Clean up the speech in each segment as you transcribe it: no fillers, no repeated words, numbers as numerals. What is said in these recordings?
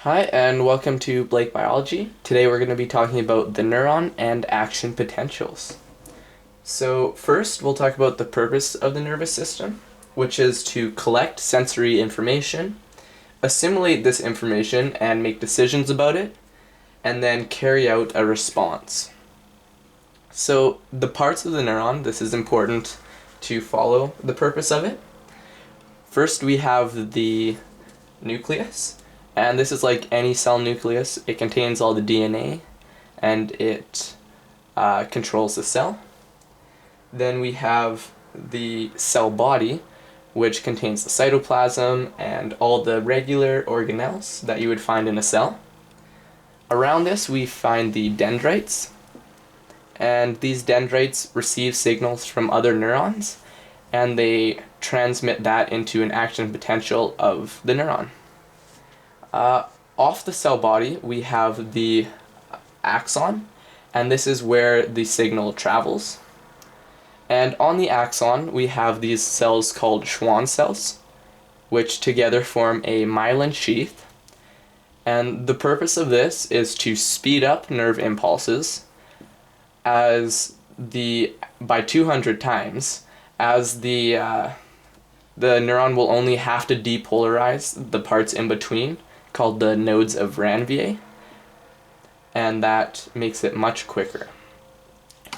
Hi, and welcome to Blake Biology. Today we're going to be talking about the neuron and action potentials. So first, we'll talk about the purpose of the nervous system, which is to collect sensory information, assimilate this information and make decisions about it, and then carry out a response. So the parts of the neuron, this is important to follow the purpose of it. First, we have the nucleus. And this is like any cell nucleus. It contains all the DNA and it controls the cell. Then we have the cell body, which contains the cytoplasm and all the regular organelles that you would find in a cell. Around this we find the dendrites, and these dendrites receive signals from other neurons and they transmit that into an action potential of the neuron. Off the cell body, we have the axon, and this is where the signal travels. And on the axon, we have these cells called Schwann cells, which together form a myelin sheath. And the purpose of this is to speed up nerve impulses by 200 times, as the neuron will only have to depolarize the parts in between, called the nodes of Ranvier, and that makes it much quicker.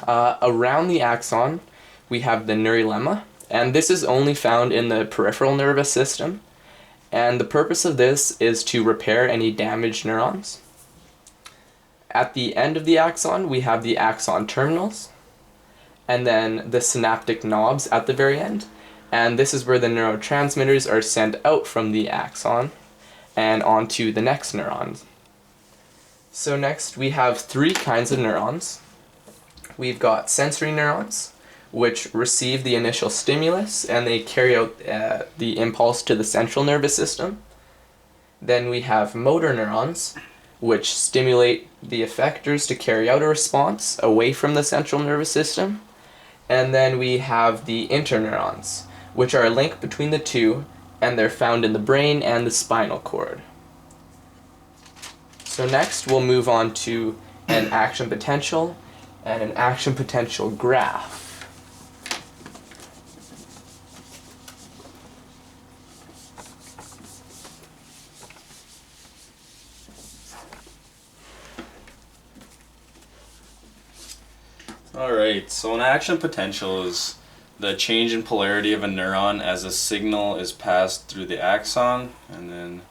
Around the axon, we have the neurolemma, and this is only found in the peripheral nervous system, and the purpose of this is to repair any damaged neurons. At the end of the axon, we have the axon terminals, and then the synaptic knobs at the very end, and this is where the neurotransmitters are sent out from the axon and onto the next neurons. So next we have three kinds of neurons. We've got sensory neurons, which receive the initial stimulus and they carry out the impulse to the central nervous system. Then we have motor neurons, which stimulate the effectors to carry out a response away from the central nervous system. And then we have the interneurons, which are a link between the two, and they're found in the brain and the spinal cord. So next we'll move on to an action potential and an action potential graph. Alright, so an action potential is the change in polarity of a neuron as a signal is passed through the axon and then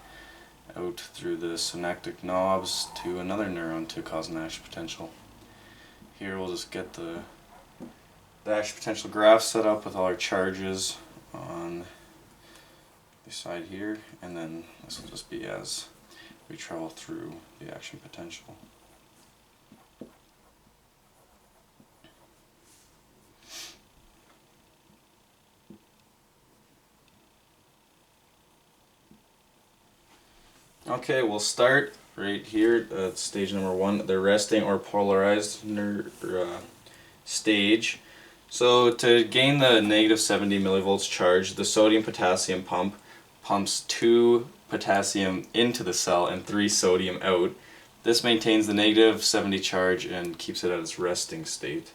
out through the synaptic knobs to another neuron to cause an action potential. Here we'll just get the action potential graph set up with all our charges on the side here, and then this will just be as we travel through the action potential. Okay, we'll start right here at stage number 1, the resting or polarized stage. So to gain the negative 70 millivolts charge, the sodium-potassium pump pumps 2 potassium into the cell and 3 sodium out. This maintains the negative 70 charge and keeps it at its resting state.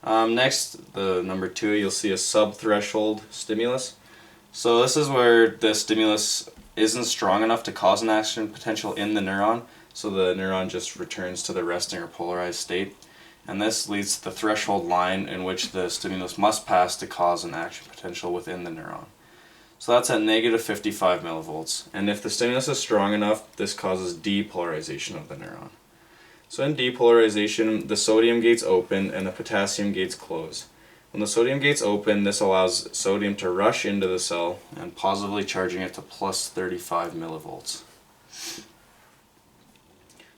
Next, the number 2, you'll see a subthreshold stimulus. So this is where the stimulus isn't strong enough to cause an action potential in the neuron, so the neuron just returns to the resting or polarized state. And this leads to the threshold line in which the stimulus must pass to cause an action potential within the neuron. So that's at negative 55 millivolts, and if the stimulus is strong enough, this causes depolarization of the neuron. So in depolarization, the sodium gates open and the potassium gates close. When the sodium gates open, this allows sodium to rush into the cell and positively charging it to plus 35 millivolts.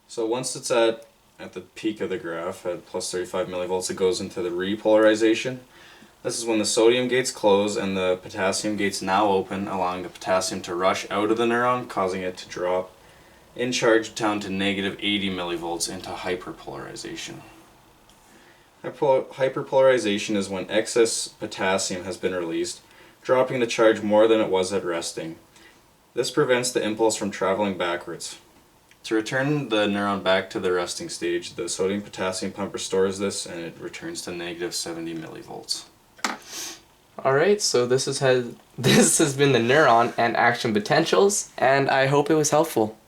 So once it's at the peak of the graph at plus 35 millivolts, it goes into the repolarization. This is when the sodium gates close and the potassium gates now open, allowing the potassium to rush out of the neuron, causing it to drop in charge down to negative 80 millivolts into hyperpolarization. Hyperpolarization is when excess potassium has been released, dropping the charge more than it was at resting. This prevents the impulse from traveling backwards. To return the neuron back to the resting stage, the sodium potassium pump restores this and it returns to negative 70 millivolts. Alright, so this has been the Neuron and action potentials, and I hope it was helpful.